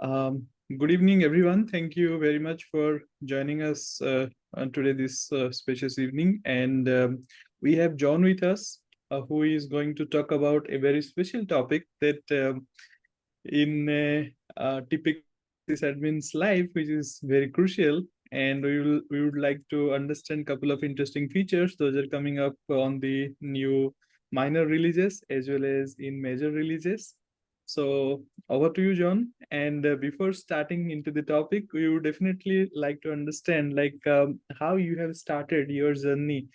Um, Good evening, everyone. Thank you very much for joining us on today, this spacious evening. And we have John with us, who is going to talk about a very special topic that in typical sysadmin's life, which is very crucial. And we would like to understand a couple of interesting features. Those are coming up on the new minor releases as well as in major releases. So over to you, John. And before starting into the topic, we would definitely like to understand how you have started your journey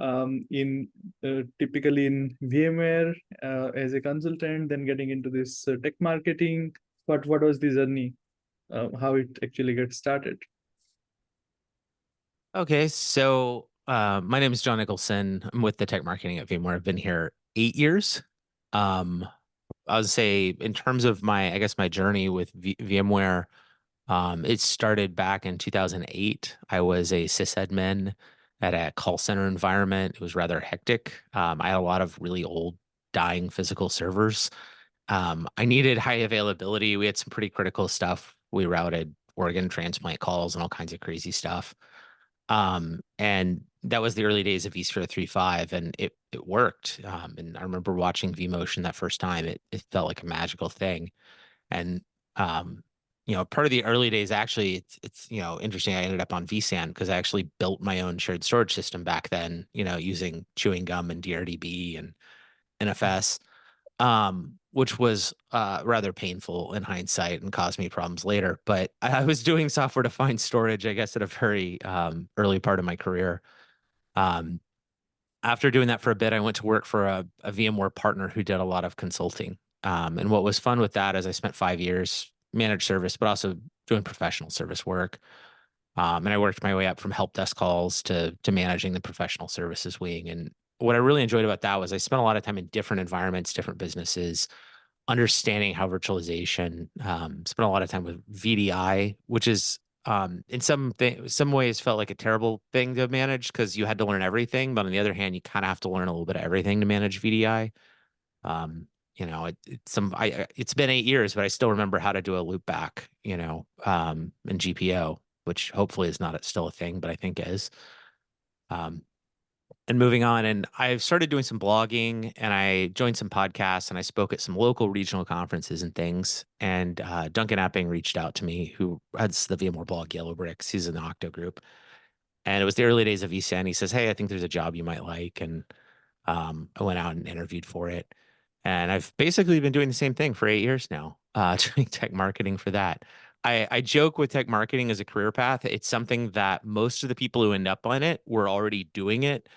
in typically in VMware as a consultant, then getting into this tech marketing. What was the journey? How it actually gets started? Okay, so my name is John Nicholson. I'm with the tech marketing at VMware. I've been here 8 years. Um, I would say in terms of I guess my journey with VMware, it started back in 2008. I was a sysadmin at a call center environment. It was rather hectic. I had a lot of really old, dying physical servers. I needed high availability. We had some pretty critical stuff. We routed organ transplant calls and all kinds of crazy stuff. And that was the early days of vSphere 3.5, and it worked. And I remember watching vMotion that first time. It felt like a magical thing. And um, part of the early days, actually, it's interesting. I ended up on vSAN because I actually built my own shared storage system back then, using chewing gum and DRDB and NFS, which was rather painful in hindsight and caused me problems later. But I was doing software-defined storage, I guess, at a very early part of my career. Um, After doing that for a bit, I went to work for a VMware partner who did a lot of consulting. And what was fun with that is I spent 5 years managed service, but also doing professional service work. And I worked my way up from help desk calls to managing the professional services wing. And what I really enjoyed about that was I spent a lot of time in different environments, different businesses, understanding how virtualization. Spent a lot of time with VDI, which is in some ways felt like a terrible thing to manage because you had to learn everything. But on the other hand, you kind of have to learn a little bit of everything to manage VDI. It's been 8 years, but I still remember how to do a loop back, in GPO, which hopefully is not still a thing, but I think is. Um, and moving on, and I've started doing some blogging, and I joined some podcasts, and I spoke at some local regional conferences and things. And Duncan Apping reached out to me, who runs the VMware blog Yellow Bricks. He's in the Octo group, and it was the early days of vSAN. He says, "Hey, I think there's a job you might like," and I went out and interviewed for it. And I've basically been doing the same thing for 8 years now, doing tech marketing for that. I joke with tech marketing as a career path. It's something that most of the people who end up on it were already doing it,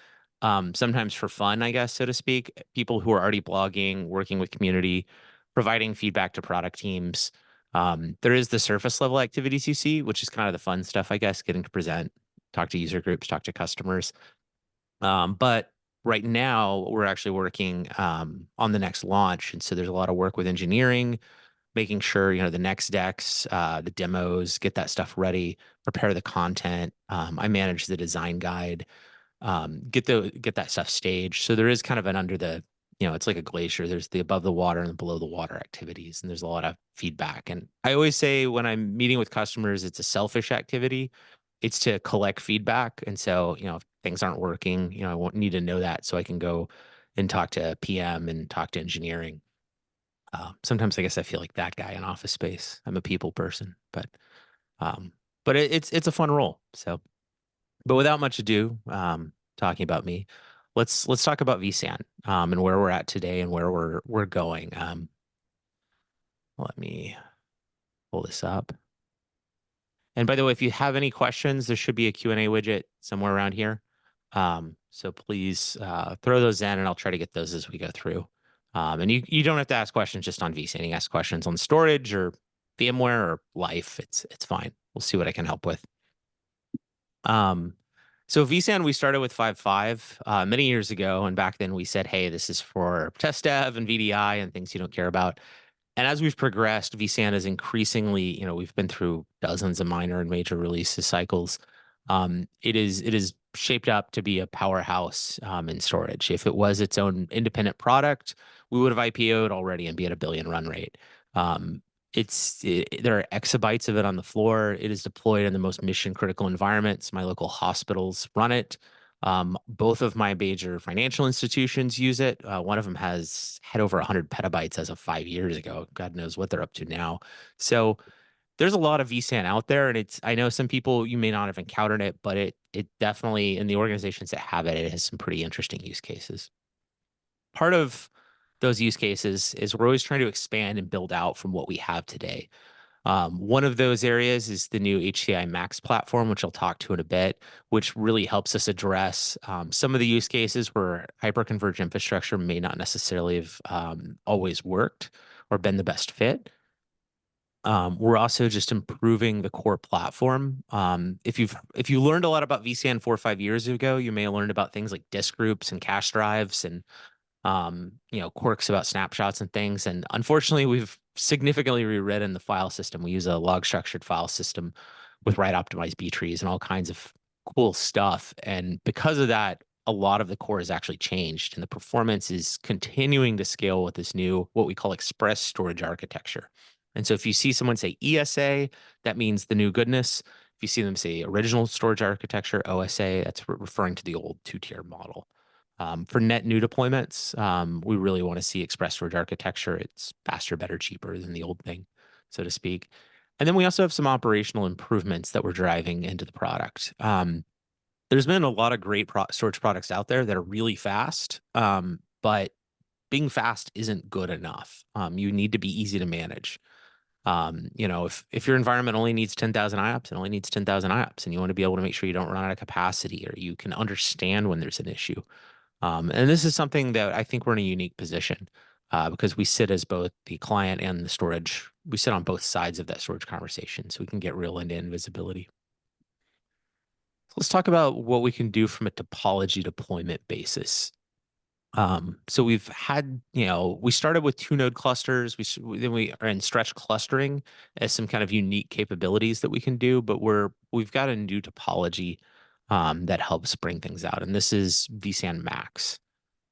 sometimes for fun, I guess, so to speak. People who are already blogging, working with community, providing feedback to product teams. There is the surface level activities you see, which is kind of the fun stuff, I guess, getting to present, talk to user groups, talk to customers. But right now, we're actually working on the next launch. And so there's a lot of work with engineering, making sure, the next decks, the demos, get that stuff ready, prepare the content. I manage the design guide, get that stuff staged. So there is kind of an under the, it's like a glacier. There's the above the water and the below the water activities, and there's a lot of feedback. And I always say when I'm meeting with customers, it's a selfish activity. It's to collect feedback. And so, if things aren't working, I won't need to know that so I can go and talk to PM and talk to engineering. Sometimes I guess I feel like that guy in Office Space. I'm a people person, um, but it's a fun role. So, but without much ado, talking about me, let's talk about vSAN, and where we're at today and where we're going. Let me pull this up. And by the way, if you have any questions, there should be a Q&A widget somewhere around here. So please throw those in, and I'll try to get those as we go through. And you don't have to ask questions just on vSAN. You can ask questions on storage or VMware or life. It's fine. We'll see what I can help with. So vSAN, we started with 5.5 many years ago, and back then we said, hey, this is for test dev and VDI and things you don't care about. And as we've progressed, vSAN is increasingly, we've been through dozens of minor and major releases cycles. It is shaped up to be a powerhouse in storage. If it was its own independent product, we would have IPO'd already and be at a billion run rate. There are exabytes of it on the floor. It is deployed in the most mission critical environments. My local hospitals run it. Both of my major financial institutions use it. One of them had over 100 petabytes as of 5 years ago. God knows what they're up to now. So there's a lot of vSAN out there, and I know some people, you may not have encountered it, but it definitely, in the organizations that have it, it has some pretty interesting use cases. Part of those use cases is we're always trying to expand and build out from what we have today. One of those areas is the new HCI Max platform, which I'll talk to in a bit, which really helps us address some of the use cases where hyperconverged infrastructure may not necessarily have always worked or been the best fit. We're also just improving the core platform. If you learned a lot about vSAN 4 or 5 years ago, you may have learned about things like disk groups and cache drives and quirks about snapshots and things. And unfortunately, we've significantly rewritten the file system. We use a log structured file system with write optimized B trees and all kinds of cool stuff. And because of that, a lot of the core has actually changed, and the performance is continuing to scale with this new, what we call express storage architecture. And so if you see someone say ESA, that means the new goodness. If you see them say original storage architecture, OSA, that's referring to the old two-tier model. For net new deployments, we really want to see express storage architecture. It's faster, better, cheaper than the old thing, so to speak. And then we also have some operational improvements that we're driving into the product. There's been a lot of great storage products out there that are really fast, but being fast isn't good enough. You need to be easy to manage. If your environment only needs 10,000 IOPS, it only needs 10,000 IOPS, and you want to be able to make sure you don't run out of capacity, or you can understand when there's an issue. And this is something that I think we're in a unique position because we sit as both the client and the storage. We sit on both sides of that storage conversation, so we can get real end-to-end visibility. Let's talk about what we can do from a topology deployment basis. So we've had, we started with 2-node clusters. Then we are in stretch clustering as some kind of unique capabilities that we can do, but we've got a new topology that helps bring things out, and this is vSAN Max.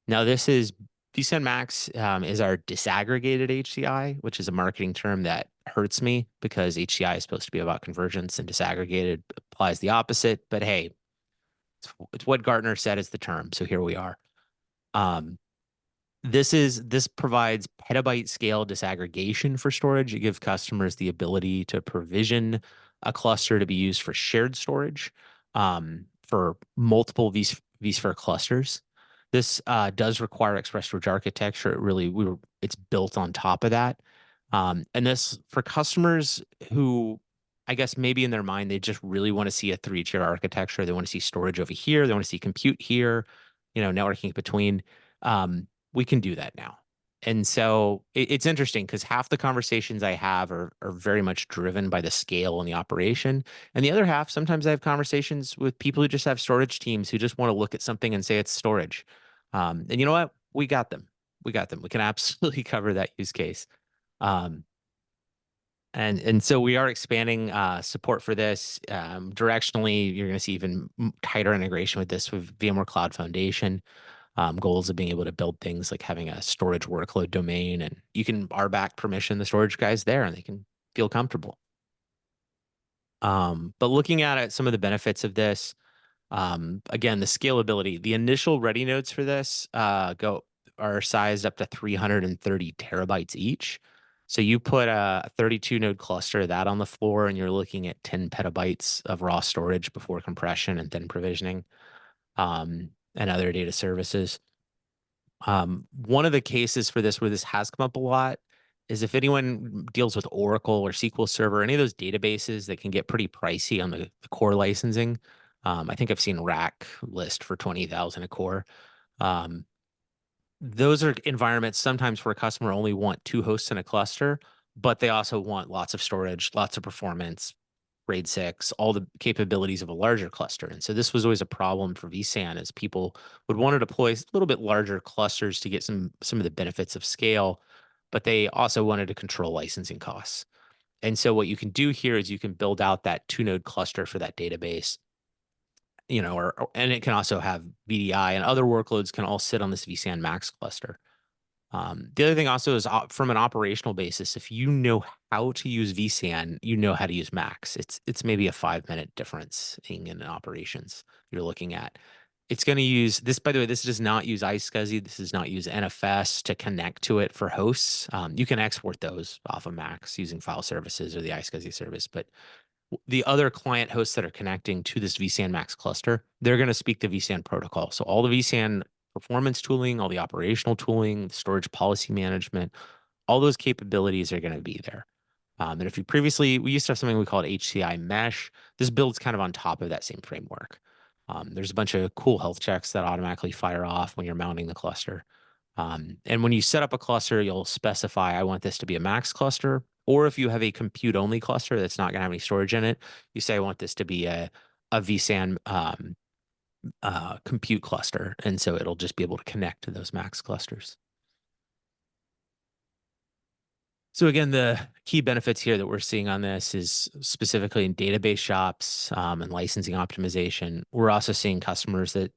Now, vSAN Max is our disaggregated HCI, which is a marketing term that hurts me because HCI is supposed to be about convergence, and disaggregated applies the opposite. But hey, it's what Gartner said is the term, so here we are. This provides petabyte scale disaggregation for storage. It gives customers the ability to provision a cluster to be used for shared storage for multiple vSphere clusters. This does require express storage architecture. It's built on top of that. And this, for customers who, I guess maybe in their mind, they just really want to see a 3-tier architecture. They want to see storage over here. They want to see compute here, networking between. We can do that now. And so it's interesting because half the conversations I have are very much driven by the scale and the operation. And the other half, sometimes I have conversations with people who just have storage teams who just want to look at something and say it's storage. And you know what? We got them. We can absolutely cover that use case. And so we are expanding support for this. Directionally, you're going to see even tighter integration with this with VMware Cloud Foundation. Goals of being able to build things like having a storage workload domain, and you can RBAC permission the storage guys there and they can feel comfortable. But looking at some of the benefits of this, again, the scalability, the initial ready nodes for this are sized up to 330 terabytes each. So you put a 32 node cluster of that on the floor and you're looking at 10 petabytes of raw storage before compression and then provisioning and other data services. One of the cases for this where this has come up a lot is if anyone deals with Oracle or SQL Server, any of those databases that can get pretty pricey on the core licensing. I think I've seen rack list for 20,000 a core. Those are environments sometimes where a customer only want 2 hosts in a cluster, but they also want lots of storage, lots of performance, RAID 6, all the capabilities of a larger cluster. And so this was always a problem for vSAN, as people would want to deploy a little bit larger clusters to get some of the benefits of scale, but they also wanted to control licensing costs. And so what you can do here is you can build out that 2-node cluster for that database, and it can also have VDI, and other workloads can all sit on this vSAN Max cluster. The other thing also is from an operational basis, if you know how to use vSAN, you know how to use Max. It's maybe a 5-minute difference in operations you're looking at. It's going to use this, by the way, this does not use iSCSI. This does not use NFS to connect to it for hosts. You can export those off of Max using file services or the iSCSI service, but the other client hosts that are connecting to this vSAN Max cluster, they're going to speak the vSAN protocol. So all the vSAN performance tooling, all the operational tooling, the storage policy management, all those capabilities are going to be there. And if you previously, we used to have something we called HCI mesh. This builds kind of on top of that same framework. There's a bunch of cool health checks that automatically fire off when you're mounting the cluster. And when you set up a cluster, you'll specify, I want this to be a Max cluster. Or if you have a compute only cluster that's not going to have any storage in it, you say, I want this to be a vSAN compute cluster. And so it'll just be able to connect to those Max clusters. So again, the key benefits here that we're seeing on this is specifically in database shops and licensing optimization. We're also seeing customers that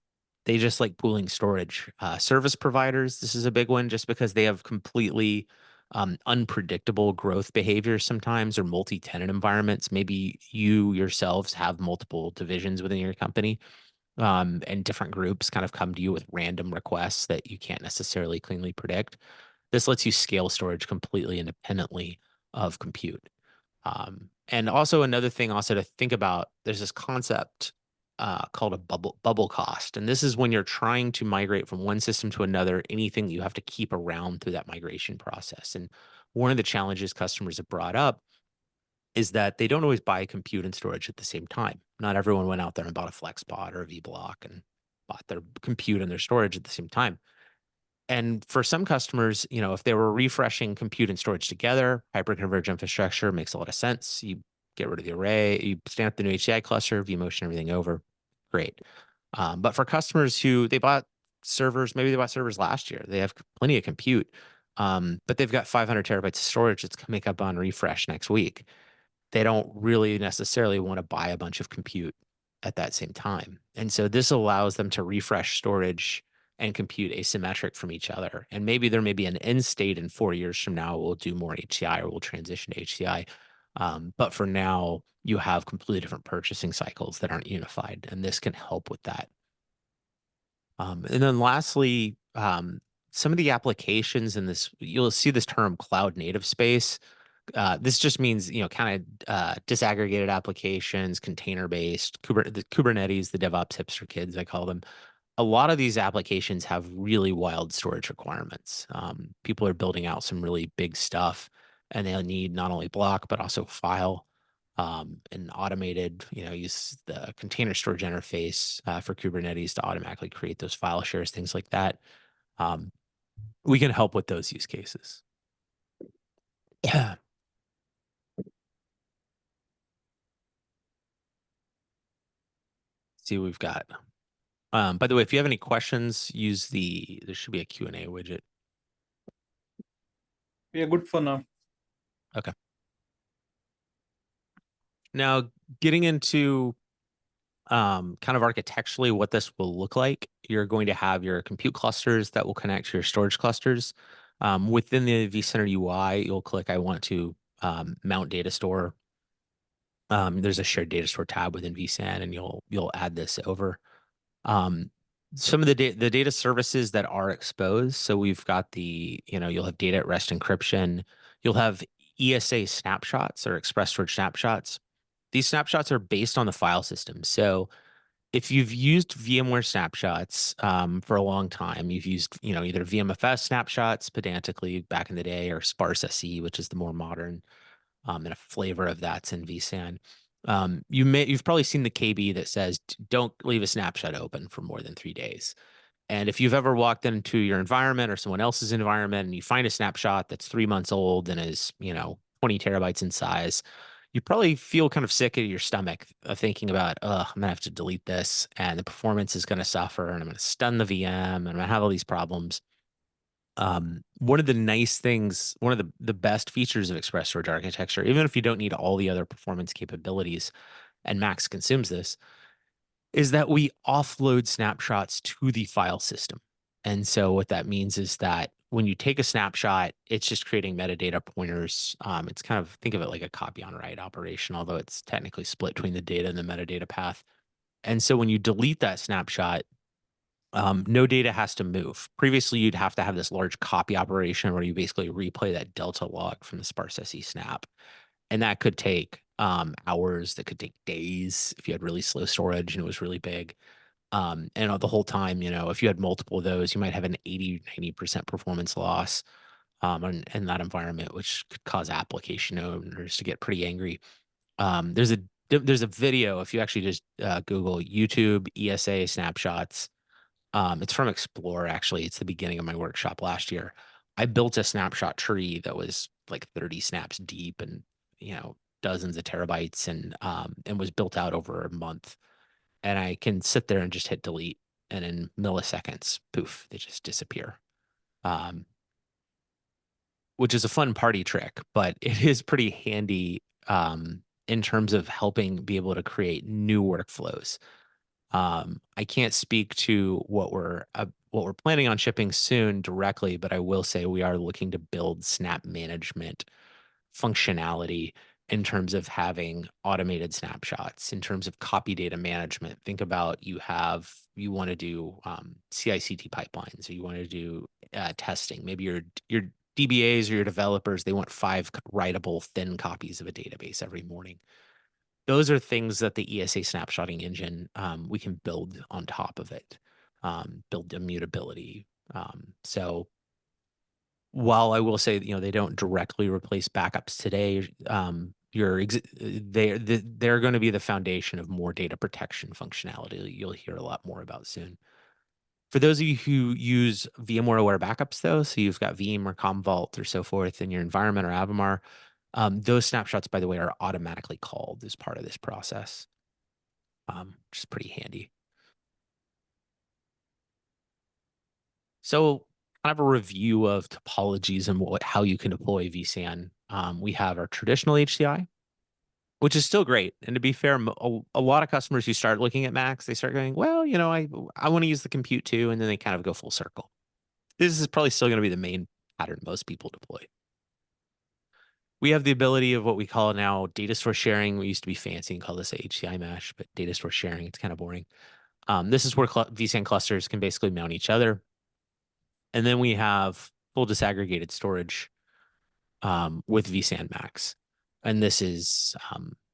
they just like pooling storage. Service providers, this is a big one just because they have completely unpredictable growth behaviors sometimes, or multi-tenant environments. Maybe you yourselves have multiple divisions within your company, and different groups kind of come to you with random requests that you can't necessarily cleanly predict. This lets you scale storage completely independently of compute. And also another thing also to think about, there's this concept called a bubble cost. And this is when you're trying to migrate from one system to another, anything that you have to keep around through that migration process. And one of the challenges customers have brought up is that they don't always buy compute and storage at the same time. Not everyone went out there and bought a FlexBot or a vBlock and bought their compute and their storage at the same time. And for some customers, if they were refreshing compute and storage together, hyperconverged infrastructure makes a lot of sense. You get rid of the array, you stand up the new HCI cluster, vMotion everything over. Great. But for customers who they bought servers, maybe they bought servers last year, they have plenty of compute, but they've got 500 terabytes of storage that's coming up on refresh next week. They don't really necessarily want to buy a bunch of compute at that same time. And so this allows them to refresh storage and compute asymmetric from each other. And maybe there may be an end state in 4 years from now, we'll do more HCI or we'll transition to HCI. But for now, you have completely different purchasing cycles that aren't unified, and this can help with that. And then lastly, some of the applications in this, you'll see this term cloud native space. This just means, kind of disaggregated applications, container-based, the Kubernetes, the DevOps hipster kids, I call them. A lot of these applications have really wild storage requirements. People are building out some really big stuff, and they'll need not only block, but also file, and automated, use the container storage interface for Kubernetes to automatically create those file shares, things like that. We can help with those use cases. Yeah. See what we've got. By the way, if you have any questions, there should be a Q&A widget. We are good for now. Okay. Now, getting into kind of architecturally what this will look like, you're going to have your compute clusters that will connect to your storage clusters. Within the vCenter UI, you'll click, I want to mount data store. There's a shared data store tab within vSAN, and you'll add this over. Some of the data services that are exposed. So we've got you'll have data at rest encryption. You'll have ESA snapshots or express storage snapshots. These snapshots are based on the file system. So if you've used VMware snapshots for a long time, you've used either VMFS snapshots pedantically back in the day, or sparse SE, which is the more modern, and a flavor of that's in vSAN. You've probably seen the KB that says don't leave a snapshot open for more than 3 days. And if you've ever walked into your environment or someone else's environment and you find a snapshot that's 3 months old and is 20 terabytes in size, you probably feel kind of sick at your stomach of thinking about, I'm gonna have to delete this, and the performance is gonna suffer, and I'm gonna stun the VM, and I'm gonna have all these problems. One of the nice things, one of the best features of express storage architecture, even if you don't need all the other performance capabilities, and Max consumes this, is that we offload snapshots to the file system. And so what that means is that when you take a snapshot, it's just creating metadata pointers. It's kind of, think of it like a copy on write operation, although it's technically split between the data and the metadata path. And so when you delete that snapshot, no data has to move. Previously, you'd have to have this large copy operation where you basically replay that delta log from the sparse SE snap. And that could take hours, that could take days if you had really slow storage and it was really big. And the whole time, if you had multiple of those, you might have an 80-90% performance loss in that environment, which could cause application owners to get pretty angry. There's a video, if you actually just Google YouTube ESA snapshots. It's from Explore, actually. It's the beginning of my workshop last year. I built a snapshot tree that was like 30 snaps deep and, dozens of terabytes and was built out over a month. And I can sit there and just hit delete, and in milliseconds, poof, they just disappear. Which is a fun party trick, but it is pretty handy in terms of helping be able to create new workflows. I can't speak to what we're planning on shipping soon directly, but I will say we are looking to build snap management functionality in terms of having automated snapshots, in terms of copy data management. Think about you want to do CI/CD pipelines, or you want to do testing. Maybe your DBAs or your developers, they want 5 writable thin copies of a database every morning. Those are things that the ESA snapshotting engine, we can build on top of it, build immutability. So while I will say, they don't directly replace backups today, they're going to be the foundation of more data protection functionality you'll hear a lot more about soon. For those of you who use VMware-aware backups, though, so you've got Veeam or Commvault or so forth in your environment, or Avamar, those snapshots, by the way, are automatically called as part of this process, which is pretty handy. So kind of a review of topologies and how you can deploy vSAN. We have our traditional HCI, which is still great. And to be fair, a lot of customers who start looking at Macs, they start going, well, I want to use the compute too. And then they kind of go full circle. This is probably still going to be the main pattern most people deploy. We have the ability of what we call now data store sharing. We used to be fancy and call this HCI mesh, but data store sharing, it's kind of boring. This is where vSAN clusters can basically mount each other. And then we have full disaggregated storage with vSAN Max. And this is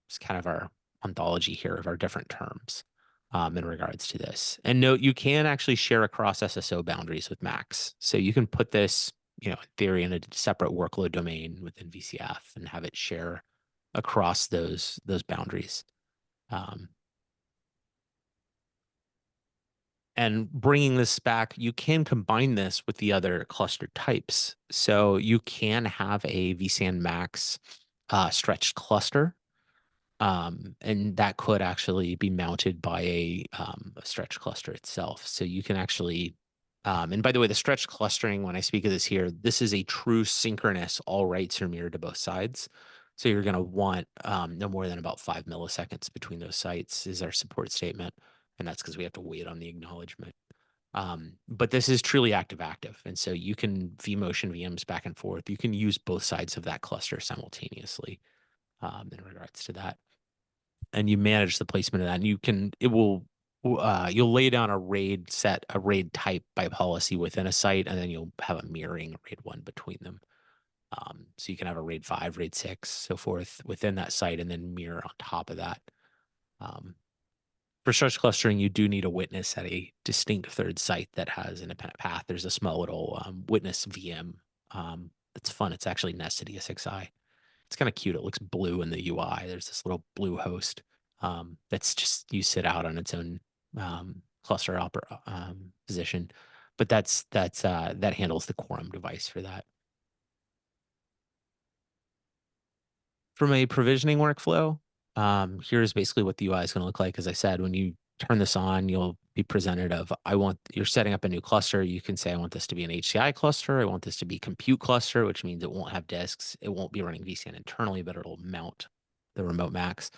it's kind of our ontology here of our different terms in regards to this. And note, you can actually share across SSO boundaries with Max. So you can put this, in theory, in a separate workload domain within VCF and have it share across those boundaries. And bringing this back, you can combine this with the other cluster types. So you can have a vSAN Max stretched cluster, and that could actually be mounted by a stretched cluster itself. So you can actually, and by the way, the stretched clustering, when I speak of this here, this is a true synchronous, all writes are mirrored to both sides. So you're going to want no more than about 5 milliseconds between those sites is our support statement. And that's because we have to wait on the acknowledgement. But this is truly active-active. And so you can vMotion VMs back and forth. You can use both sides of that cluster simultaneously in regards to that. And you manage the placement of that. And you'll lay down a RAID type by policy within a site, and then you'll have a mirroring RAID 1 between them. So you can have a RAID 5, RAID 6, so forth within that site, and then mirror on top of that. For stretch clustering, you do need a witness at a distinct third site that has independent path. There's a small little witness VM. It's fun. It's actually nested ESXi. It's kind of cute. It looks blue in the UI. There's this little blue host that's just you sit out on its own cluster position, but that handles the quorum device for that. From a provisioning workflow, here's basically what the UI is going to look like. As I said, when you turn this on, you'll be presented of, you're setting up a new cluster. You can say, I want this to be an HCI cluster. I want this to be compute cluster, which means it won't have disks. It won't be running vSAN internally, but it'll mount the remote Max.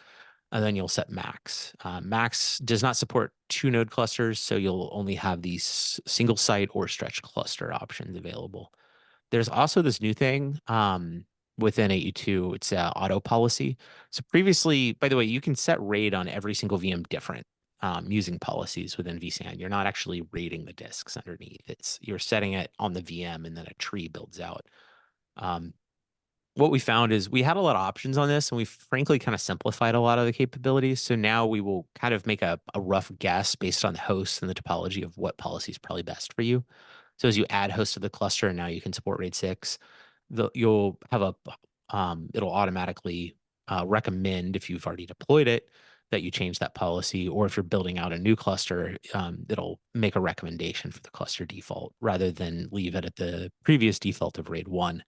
And then you'll set Max. Max does not support 2-node clusters, so you'll only have these single site or stretch cluster options available. There's also this new thing within 8U2. It's auto policy. So previously, by the way, you can set RAID on every single VM different using policies within vSAN. You're not actually RAIDing the disks underneath. You're setting it on the VM, and then a tree builds out. What we found is we had a lot of options on this, and we frankly kind of simplified a lot of the capabilities. So now we will kind of make a rough guess based on the host and the topology of what policy is probably best for you. So as you add hosts to the cluster, and now you can support RAID 6, you'll have it'll automatically recommend, if you've already deployed it, that you change that policy, or if you're building out a new cluster, it'll make a recommendation for the cluster default rather than leave it at the previous default of RAID 1.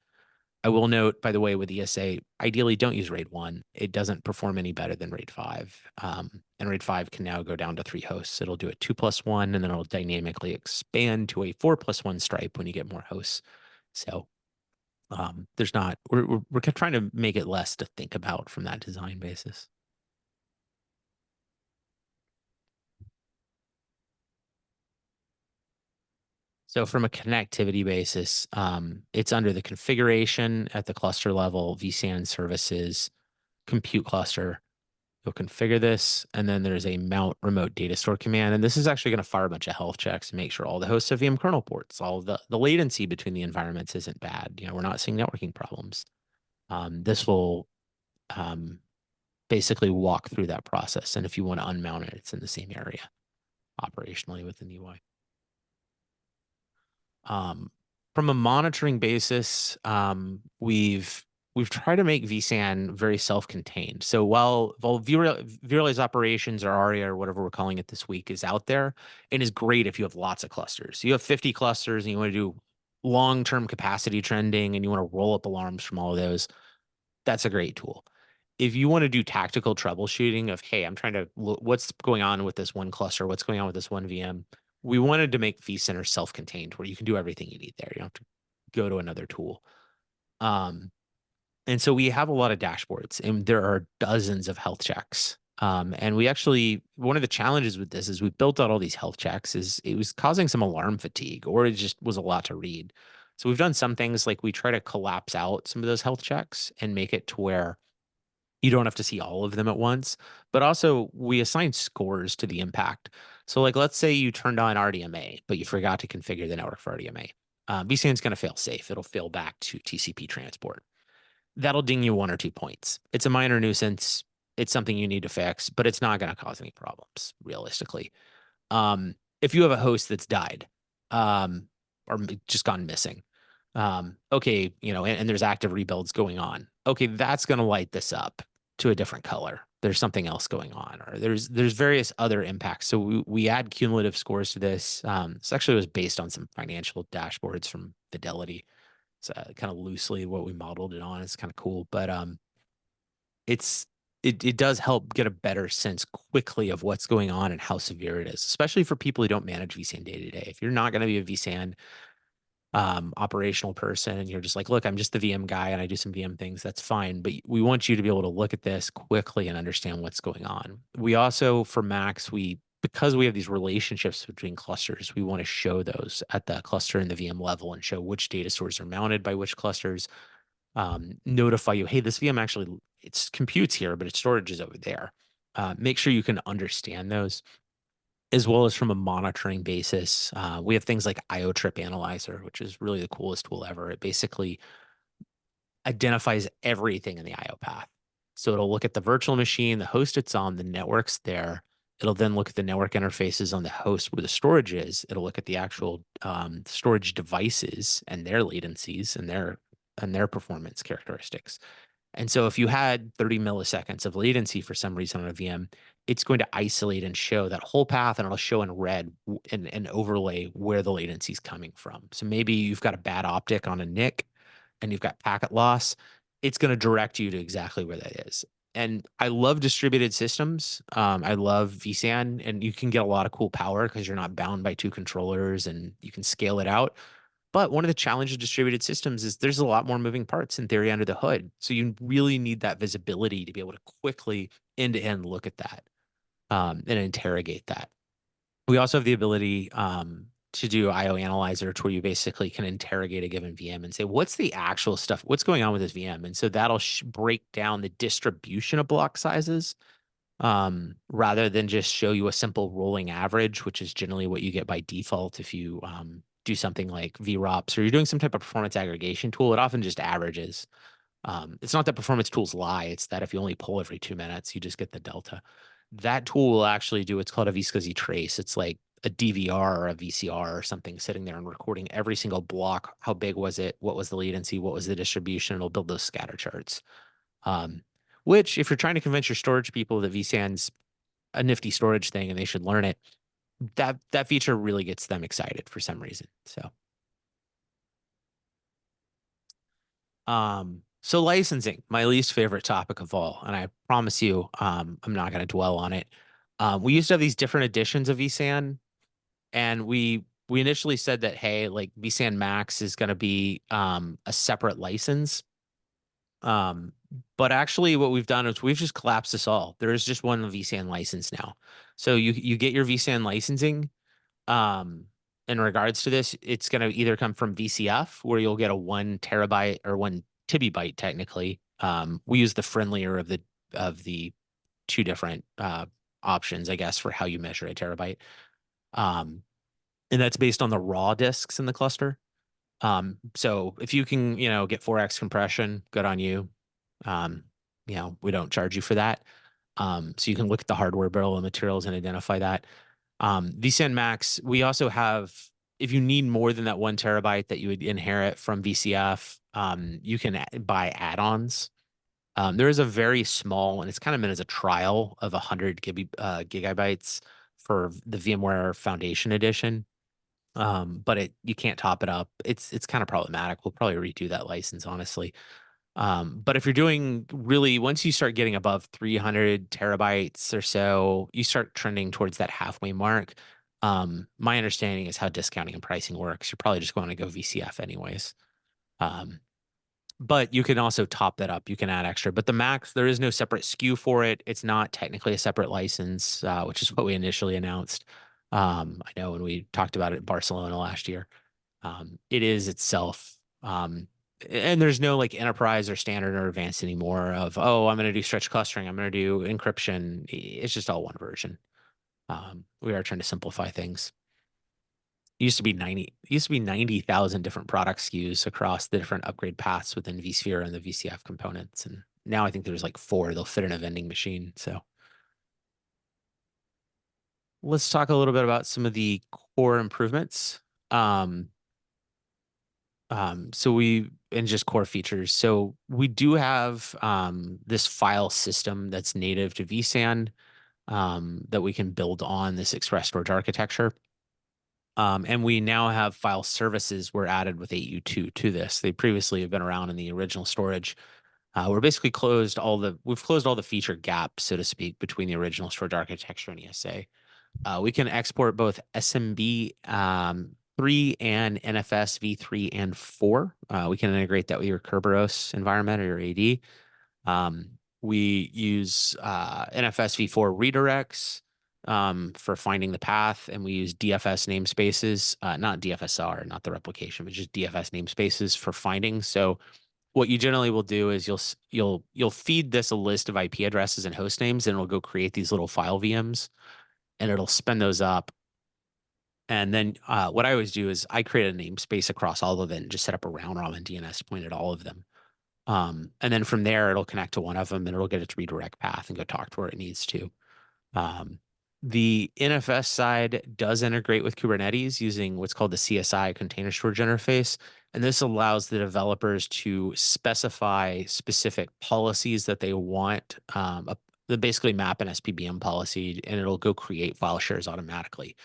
I will note, by the way, with ESA, ideally don't use RAID 1. It doesn't perform any better than RAID 5. And RAID 5 can now go down to 3 hosts. It'll do a 2+1, and then it'll dynamically expand to a 4+1 stripe when you get more hosts. So we're trying to make it less to think about from that design basis. So from a connectivity basis, it's under the configuration at the cluster level, vSAN services, compute cluster. You'll configure this, and then there's a mount remote data store command. And this is actually going to fire a bunch of health checks and make sure all the hosts have VM kernel ports. All the latency between the environments isn't bad. We're not seeing networking problems. This will basically walk through that process. And if you want to unmount it, it's in the same area operationally within the UI. From a monitoring basis, we've tried to make vSAN very self-contained. So while vRealize operations, or ARIA, or whatever we're calling it this week, is out there and is great if you have lots of clusters. You have 50 clusters and you want to do long-term capacity trending and you want to roll up alarms from all of those, that's a great tool. If you want to do tactical troubleshooting of, hey, I'm trying to look what's going on with this one cluster, what's going on with this one VM, we wanted to make vCenter self-contained where you can do everything you need there. You don't have to go to another tool. And so we have a lot of dashboards, and there are dozens of health checks. And we actually, one of the challenges with this is we built out all these health checks, is it was causing some alarm fatigue, or it just was a lot to read. So we've done some things like we try to collapse out some of those health checks and make it to where you don't have to see all of them at once, but also we assign scores to the impact. So like, let's say you turned on RDMA, but you forgot to configure the network for RDMA. vSAN is going to fail safe. It'll fail back to TCP transport. That'll ding you 1 or 2 points. It's a minor nuisance. It's something you need to fix, but it's not going to cause any problems realistically. If you have a host that's died, or just gone missing, okay, and there's active rebuilds going on. Okay, that's going to light this up to a different color. There's something else going on, or there's various other impacts. So we add cumulative scores to this. This actually was based on some financial dashboards from Fidelity. It's kind of loosely what we modeled it on. It's kind of cool, but it does help get a better sense quickly of what's going on and how severe it is, especially for people who don't manage vSAN day to day. If you're not going to be a vSAN operational person and you're just like, look, I'm just the VM guy and I do some VM things, that's fine. But we want you to be able to look at this quickly and understand what's going on. We also, for Max, because we have these relationships between clusters, we want to show those at the cluster and the VM level and show which data stores are mounted by which clusters, notify you, hey, this VM actually, its compute's here, but its storage is over there. Make sure you can understand those. As well as from a monitoring basis, we have things like IO Trip Analyzer, which is really the coolest tool ever. It basically identifies everything in the IO path. So it'll look at the virtual machine, the host it's on, the network's there. It'll then look at the network interfaces on the host where the storage is. It'll look at the actual storage devices and their latencies and their performance characteristics. And so if you had 30 milliseconds of latency for some reason on a VM, it's going to isolate and show that whole path, and it'll show in red and overlay where the latency is coming from. So maybe you've got a bad optic on a NIC and you've got packet loss. It's going to direct you to exactly where that is. And I love distributed systems. I love vSAN, and you can get a lot of cool power because you're not bound by 2 controllers and you can scale it out. But one of the challenges of distributed systems is there's a lot more moving parts in theory under the hood. So you really need that visibility to be able to quickly end-to-end look at that and interrogate that. We also have the ability to do IO Analyzer, to where you basically can interrogate a given VM and say, what's the actual stuff? What's going on with this VM? And so that'll break down the distribution of block sizes, rather than just show you a simple rolling average, which is generally what you get by default if you do something like VROPS or you're doing some type of performance aggregation tool. It often just averages. It's not that performance tools lie. It's that if you only pull every 2 minutes, you just get the delta. That tool will actually do what's called a vSCSI trace. It's like a DVR or a VCR or something sitting there and recording every single block. How big was it? What was the latency? What was the distribution? It'll build those scatter charts. Um, which, if you're trying to convince your storage people that vSAN's a nifty storage thing and they should learn it, that feature really gets them excited for some reason. So licensing, my least favorite topic of all, and I promise you, I'm not going to dwell on it. We used to have these different editions of vSAN, and we initially said that, hey, like vSAN Max is going to be a separate license. But actually what we've done is we've just collapsed this all. There is just one vSAN license now. So you get your vSAN licensing. In regards to this, it's going to either come from VCF, where you'll get a 1 TB or 1 TB technically. We use the friendlier of the two different options, I guess, for how you measure a terabyte. And that's based on the raw disks in the cluster. So if you can, get 4x compression, good on you. We don't charge you for that. So you can look at the hardware bill of materials and identify that. vSAN Max, we also have, if you need more than that 1 TB that you would inherit from VCF, you can buy add-ons. There is a very small, and it's kind of meant as a trial of 100 gigabytes for the VMware Foundation Edition. But you can't top it up. It's kind of problematic. We'll probably redo that license, honestly. But if you're doing really, once you start getting above 300 terabytes or so, you start trending towards that halfway mark. My understanding is how discounting and pricing works. You're probably just going to go VCF anyways. But you can also top that up. You can add extra. But the Max, there is no separate SKU for it. It's not technically a separate license, which is what we initially announced. I know when we talked about it in Barcelona last year. It is itself. And there's no like enterprise or standard or advanced anymore of, oh, I'm going to do stretch clustering. I'm going to do encryption. It's just all one version. We are trying to simplify things. It used to be 90,000 different product SKUs across the different upgrade paths within vSphere and the VCF components. And now I think there's like 4. They'll fit in a vending machine. So let's talk a little bit about some of the core improvements. And just core features. So we do have this file system that's native to vSAN that we can build on this express storage architecture. And we now have file services were added with 8U2 to this. They previously have been around in the original storage. We've closed all the feature gaps, so to speak, between the original storage architecture and ESA. We can export both SMB 3 and NFS v3 and 4. We can integrate that with your Kerberos environment or your AD. We use NFS v4 redirects for finding the path, and we use DFS namespaces, not DFSR, not the replication, but just DFS namespaces for finding. So what you generally will do is you'll feed this a list of IP addresses and host names, and it'll go create these little file VMs, and it'll spin those up. And then what I always do is I create a namespace across all of it and just set up a round robin DNS point at all of them. And then from there, it'll connect to one of them and it'll get its redirect path and go talk to where it needs to. The NFS side does integrate with Kubernetes using what's called the CSI container storage interface. And this allows the developers to specify specific policies that they want, that basically map an SPBM policy, and it'll go create file shares automatically.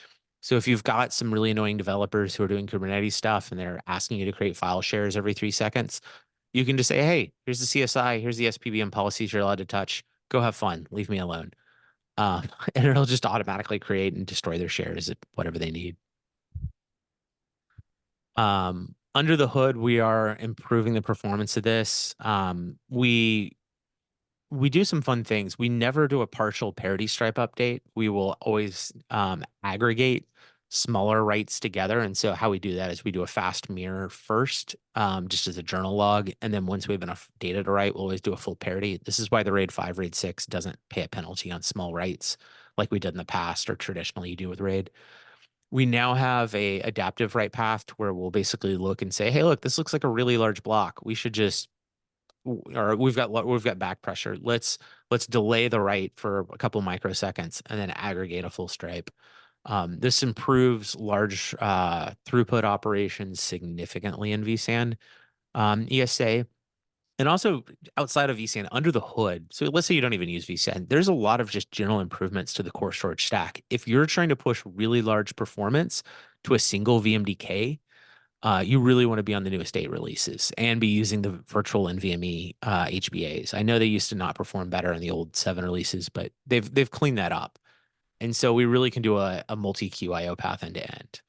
So if you've got some really annoying developers who are doing Kubernetes stuff and they're asking you to create file shares every 3 seconds, you can just say, hey, here's the CSI, here's the SPBM policies you're allowed to touch. Go have fun. Leave me alone. And it'll just automatically create and destroy their shares at whatever they need. Under the hood, we are improving the performance of this. We do some fun things. We never do a partial parity stripe update. We will always aggregate. smaller writes together. And so how we do that is we do a fast mirror first, just as a journal log. And then once we have enough data to write, we'll always do a full parity. This is why the RAID 5, RAID 6 doesn't pay a penalty on small writes like we did in the past or traditionally you do with RAID. We now have a adaptive write path where we'll basically look and say, hey, look, this looks like a really large block. We should just, or we've got back pressure. Let's delay the write for a couple microseconds and then aggregate a full stripe. This improves large throughput operations significantly in vSAN, ESA, and also outside of vSAN under the hood. So let's say you don't even use vSAN. There's a lot of just general improvements to the core storage stack. If you're trying to push really large performance to a single VMDK, you really want to be on the newest 8 releases and be using the virtual NVMe HBAs. I know they used to not perform better in the old 7 releases, but they've cleaned that up. And so we really can do a multi-queue IO path end to end.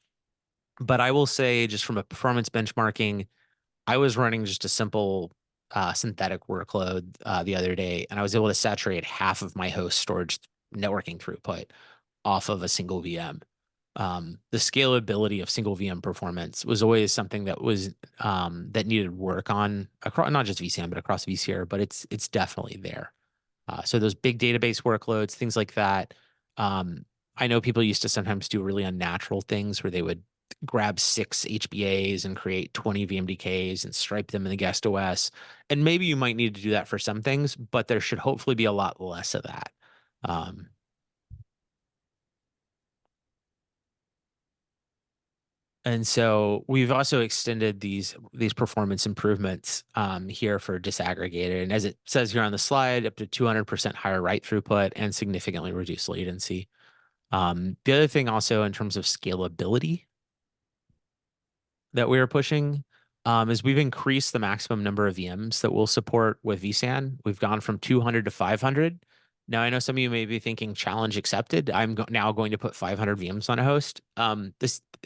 But I will say, just from a performance benchmarking, I was running just a simple synthetic workload the other day, and I was able to saturate half of my host storage networking throughput off of a single VM. The scalability of single VM performance was always something that was that needed work on across not just vSAN but across vSphere, but it's definitely there. So those big database workloads, things like that. Um, I know people used to sometimes do really unnatural things where they would grab 6 HBAs and create 20 VMDKs and stripe them in the guest OS. And maybe you might need to do that for some things, but there should hopefully be a lot less of that. Um, And so we've also extended these performance improvements here for disaggregated. And as it says here on the slide, up to 200% higher write throughput and significantly reduced latency. The other thing also in terms of scalability that we are pushing is we've increased the maximum number of VMs that we'll support with vSAN. We've gone from 200 to 500. Now, I know some of you may be thinking challenge accepted. I'm now going to put 500 VMs on a host.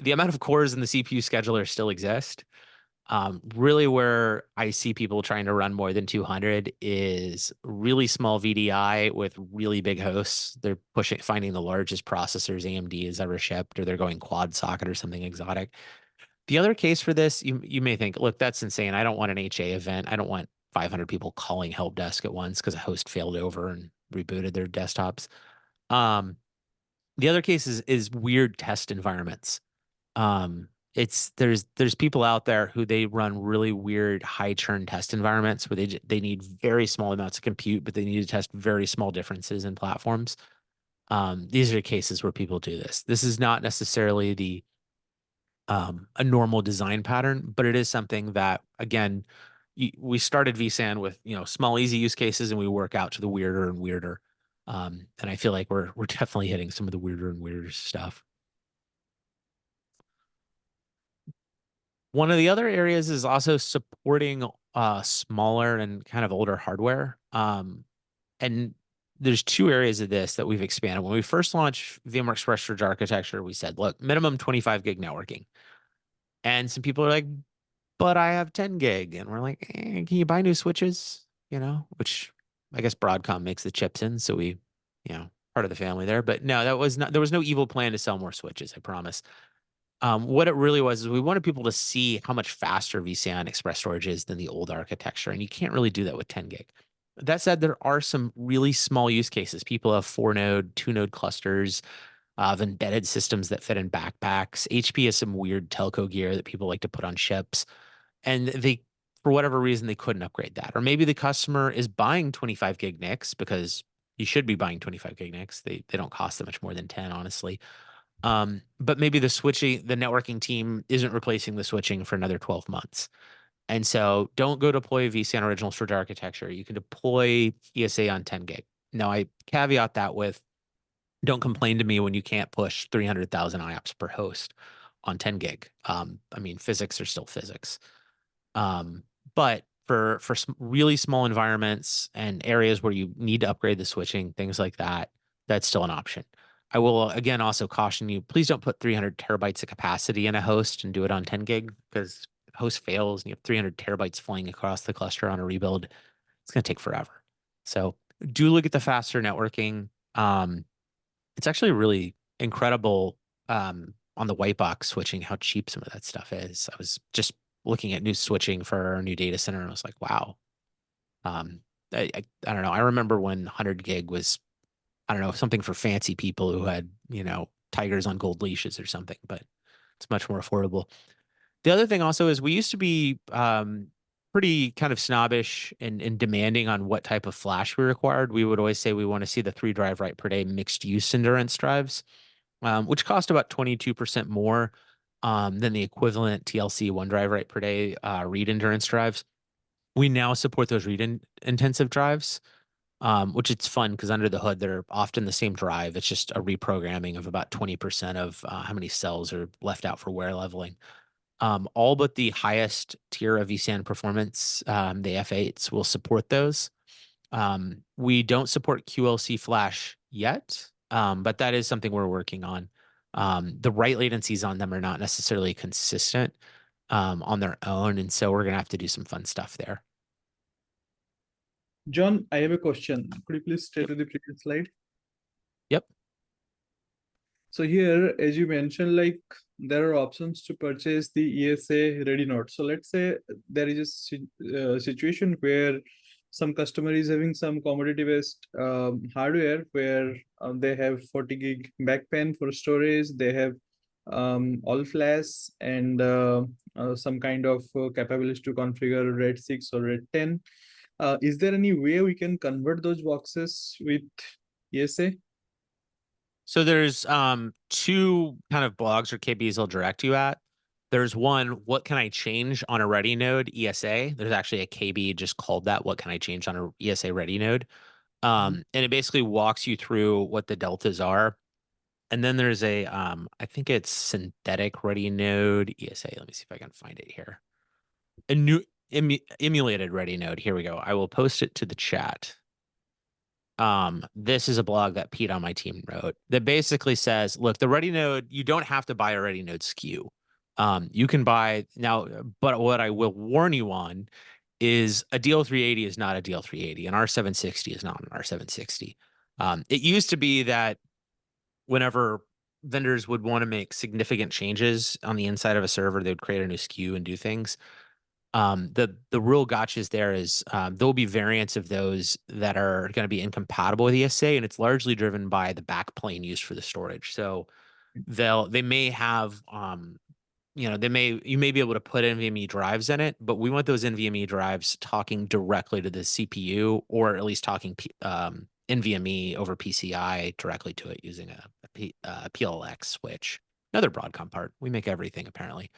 The amount of cores in the CPU scheduler still exist. Really where I see people trying to run more than 200 is really small VDI with really big hosts. They're finding the largest processors AMD has ever shipped, or they're going quad socket or something exotic. The other case for this, you may think, look, that's insane. I don't want an HA event. I don't want 500 people calling help desk at once because a host failed over and rebooted their desktops. The other case is weird test environments. There's people out there who they run really weird high churn test environments where they need very small amounts of compute, but they need to test very small differences in platforms. These are cases where people do this. This is not necessarily a normal design pattern, but it is something that, again, we started vSAN with small easy use cases, and we work out to the weirder and weirder. And I feel like we're definitely hitting some of the weirder and weirder stuff. One of the other areas is also supporting smaller and kind of older hardware. And there's 2 areas of this that we've expanded. When we first launched VMware Express Storage Architecture, we said, look, minimum 25 gig networking. And some people are like, but I have 10 gig. And we're like, can you buy new switches? Which I guess Broadcom makes the chips in. So we, part of the family there. But no, there was no evil plan to sell more switches, I promise. What it really was is we wanted people to see how much faster vSAN Express Storage is than the old architecture. And you can't really do that with 10 gig. That said, there are some really small use cases. People have 4-node, 2-node clusters of embedded systems that fit in backpacks. HP has some weird telco gear that people like to put on ships. And they, for whatever reason, they couldn't upgrade that. Or maybe the customer is buying 25 gig NICs because you should be buying 25 gig NICs. They don't cost that much more than 10, honestly. But maybe the networking team isn't replacing the switching for another 12 months. And so don't go deploy vSAN original storage architecture. You can deploy ESA on 10 gig. Now, I caveat that with don't complain to me when you can't push 300,000 IOPS per host on 10 gig. I mean, physics are still physics. But for really small environments and areas where you need to upgrade the switching, things like that, that's still an option. I will again also caution you, please don't put 300 terabytes of capacity in a host and do it on 10 gig, because if host fails and you have 300 terabytes flying across the cluster on a rebuild, it's going to take forever. So do look at the faster networking. It's actually really incredible on on the white box switching, how cheap some of that stuff is. I was just looking at new switching for our new data center, and I was like, wow. I don't know. I remember when 100 gig was, I don't know, something for fancy people who had, tigers on gold leashes or something, but it's much more affordable. The other thing also is we used to be pretty kind of snobbish and demanding on what type of flash we required. We would always say we want to see the 3 drive write per day mixed use endurance drives, which cost about 22% more than the equivalent TLC 1 drive write per day read endurance drives. We now support those intensive drives, which it's fun because under the hood, they're often the same drive. It's just a reprogramming of about 20% of how many cells are left out for wear leveling. All but the highest tier of vSAN performance, the F8s, will support those. We don't support QLC flash yet, but that is something we're working on. The write latencies on them are not necessarily consistent on their own, and so we're going to have to do some fun stuff there. John, I have a question. Could you please stay Yep. to the previous slide? Yep. So here, as you mentioned, like there are options to purchase the ESA ready node. So let's say there is a situation where some customer is having some commodity based hardware where they have 40 gig backpan for storage, they have all flash and some kind of capability to configure RAID 6 or RAID 10. Is there any way we can convert those boxes with ESA? So there's 2 kind of blogs or KBs I'll direct you at. There's one, what can I change on a ready node ESA? There's actually a KB just called that, what can I change on a ESA ready node? And it basically walks you through what the deltas are. And then there's a, I think it's synthetic ready node ESA. Let me see if I can find it here. A new emulated ready node. Here we go. I will post it to the chat. This is a blog that Pete on my team wrote that basically says, look, the ready node, you don't have to buy a ready node SKU. You can buy now, but what I will warn you on is a DL380 is not a DL380. An R760 is not an R760. It used to be that whenever vendors would want to make significant changes on the inside of a server, they would create a new SKU and do things. The real gotchas there is there'll be variants of those that are going to be incompatible with ESA, and it's largely driven by the backplane used for the storage. So they may have you may be able to put NVMe drives in it, but we want those NVMe drives talking directly to the CPU, or at least talking NVMe over PCI directly to it using a PLX switch. Another Broadcom part. We make everything apparently.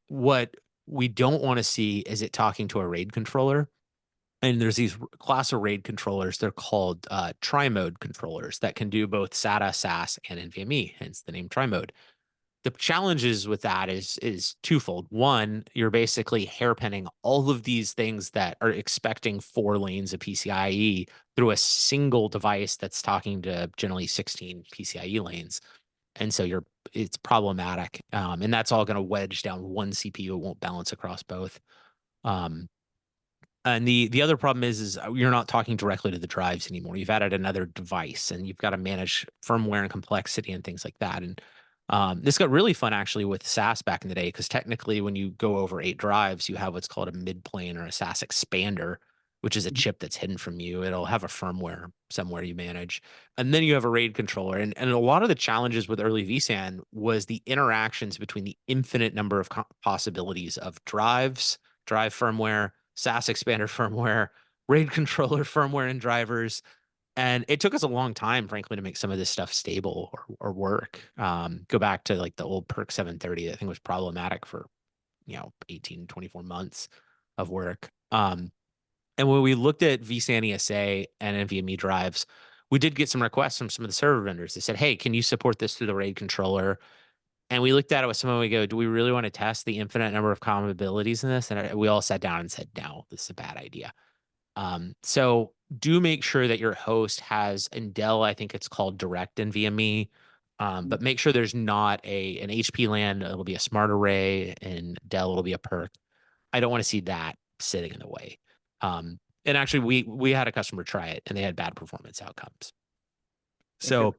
What we don't want to see is it talking to a RAID controller. And there's these class of RAID controllers. They're called tri-mode controllers that can do both SATA, SAS, and NVMe, hence the name tri-mode. The challenges with that is twofold. One, you're basically hairpinning all of these things that are expecting 4 lanes of PCIe through a single device that's talking to generally 16 PCIe lanes. And so it's problematic. And that's all going to wedge down one CPU. It won't balance across both. And the other problem is you're not talking directly to the drives anymore. You've added another device, and you've got to manage firmware and complexity and things like that. And this got really fun actually with SAS back in the day, because technically when you go over 8 drives, you have what's called a midplane or a SAS expander, which is a chip that's hidden from you. It'll have a firmware somewhere you manage. And then you have a RAID controller. And a lot of the challenges with early vSAN was the interactions between the infinite number of possibilities of drives, drive firmware, SAS expander firmware, RAID controller firmware and drivers. And it took us a long time, frankly, to make some of this stuff stable or work. Go back to like the old PERC 730, I think was problematic for, 18, 24 months of work. And when we looked at vSAN ESA and NVMe drives, we did get some requests from some of the server vendors. They said, hey, can you support this through the RAID controller? And we looked at it with someone, we go, do we really want to test the infinite number of compatibilities in this? And we all sat down and said, no, this is a bad idea. So do make sure that your host has, in Dell, I think it's called direct NVMe, but make sure there's not an HP LAN. It'll be a smart array, and Dell, it'll be a PERC. I don't want to see that sitting in the way. And actually we had a customer try it and they had bad performance outcomes. So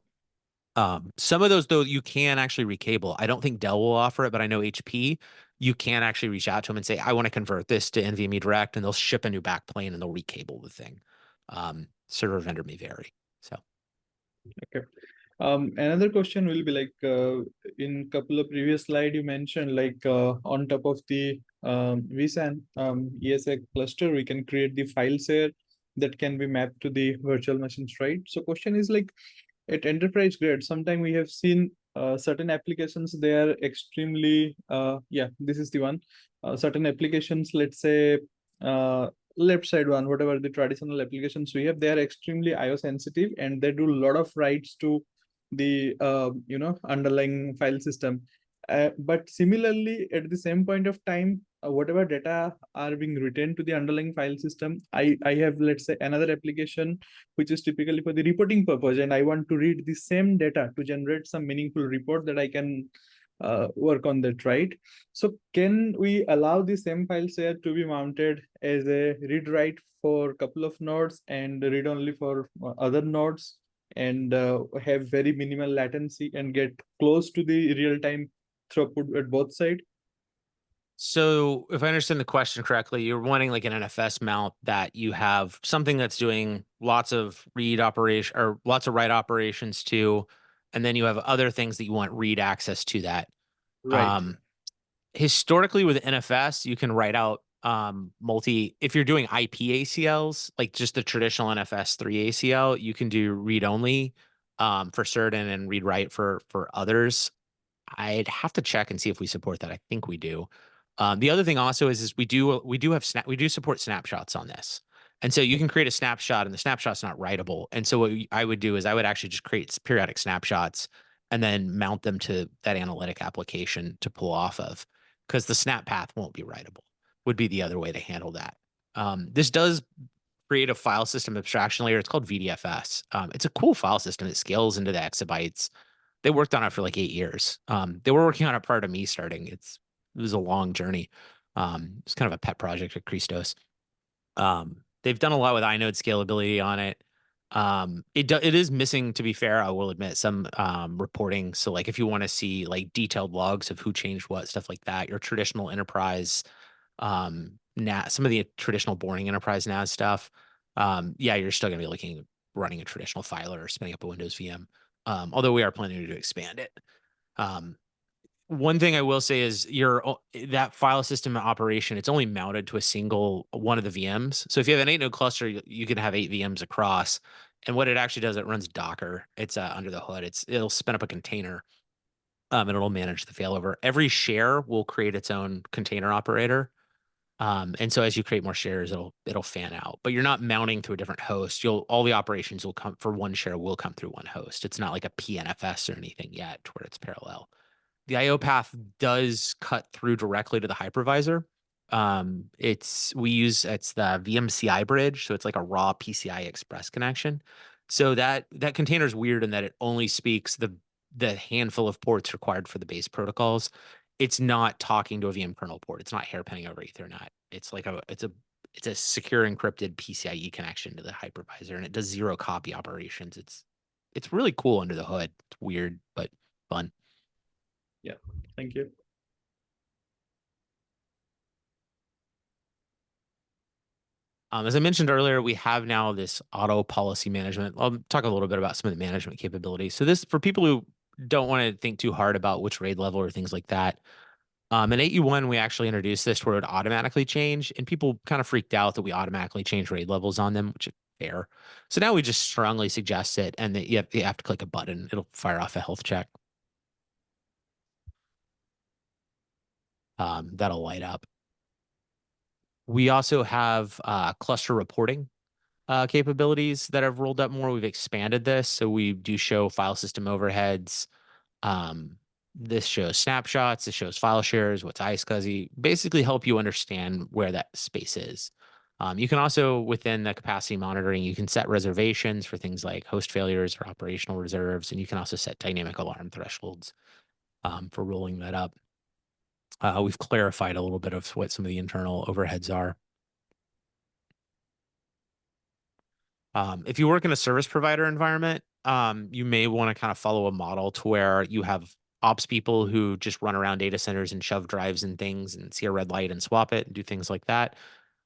Some of those, though, you can actually recable. I don't think Dell will offer it, but I know HP, you can actually reach out to them and say, I want to convert this to NVMe Direct, and they'll ship a new backplane and they'll recable the thing. Server vendor may vary. So Okay. Another question will be like in couple of previous slide you mentioned like on top of the vSAN ESX cluster we can create the file share that can be mapped to the virtual machines, right? So question is like at enterprise grade, sometime we have seen certain applications they are extremely yeah, this is the one. Certain applications, let's say left side one, whatever the traditional applications we have, they are extremely IO sensitive and they do a lot of writes to the underlying file system. But similarly, at the same point of time, whatever data are being written to the underlying file system, I have, let's say, another application which is typically for the reporting purpose, and I want to read the same data to generate some meaningful report that I can work on that, right? So can we allow the same file share to be mounted as a read write for a couple of nodes and read only for other nodes, and have very minimal latency and get close to the real time throughput at both sides? So if I understand the question correctly, you're wanting like an NFS mount that you have something that's doing lots of read operation or lots of write operations to, and then you have other things that you want read access to that. Right. Um, Historically with NFS, you can write out if you're doing IP ACLs, like just the traditional NFS 3 ACL, you can do read only for certain and read write for others. I'd have to check and see if we support that. I think we do. The other thing also is we do support snapshots on this, and so you can create a snapshot, and the snapshot's not writable. And so I would do is I would actually just create periodic snapshots and then mount them to that analytic application to pull off of, because the snap path won't be writable. Would be the other way to handle that. This does create a file system abstraction layer. It's called VDFS. It's a cool file system. It scales into the exabytes. They worked on it for like 8 years. They were working on it prior to me starting. It was a long journey. It's kind of a pet project at Christos. They've done a lot with inode scalability on it. It is missing, to be fair, I will admit, some reporting. So like if you want to see like detailed logs of who changed what, stuff like that, your traditional enterprise some of the traditional boring enterprise NAS stuff, yeah, you're still gonna be looking at running a traditional filer or spinning up a Windows VM. Although we are planning to expand it. Um, One thing I will say is that file system operation, it's only mounted to a single one of the VMs. So if you have an 8 node cluster, you can have 8 VMs across. And what it actually does, it runs Docker. It's under the hood. It'll spin up a container, and it'll manage the failover. Every share will create its own container operator. And so as you create more shares, it'll fan out, but you're not mounting to a different host. All the operations will come for one share will come through one host. It's not like a PNFS or anything yet where it's parallel. The IO path does cut through directly to the hypervisor. It's the VMCI bridge, so it's like a raw PCI Express connection. So that container is weird in that it only speaks the handful of ports required for the base protocols. It's not talking to a VM kernel port. It's not hairpinning over Ethernet. It's a secure encrypted PCIe connection to the hypervisor, and it does zero copy operations. It's really cool under the hood. It's weird but fun. Yeah, thank you. As I mentioned earlier, we have now this auto policy management. I'll talk a little bit about some of the management capabilities. So this, for people who don't want to think too hard about which RAID level or things like that, in 8U1, we actually introduced this where it would automatically change, and people kind of freaked out that we automatically change RAID levels on them, which is fair. So now we just strongly suggest it, and that you have to click a button. It'll fire off a health check. That'll light up. We also have cluster reporting capabilities that have rolled up more. We've expanded this, so we do show file system overheads. This shows snapshots. This shows file shares. What's iSCSI? Basically, help you understand where that space is. You can also, within the capacity monitoring, you can set reservations for things like host failures or operational reserves, and you can also set dynamic alarm thresholds for rolling that up. We've clarified a little bit of what some of the internal overheads are. If you work in a service provider environment, you may want to kind of follow a model to where you have ops people who just run around data centers and shove drives and things and see a red light and swap it and do things like that.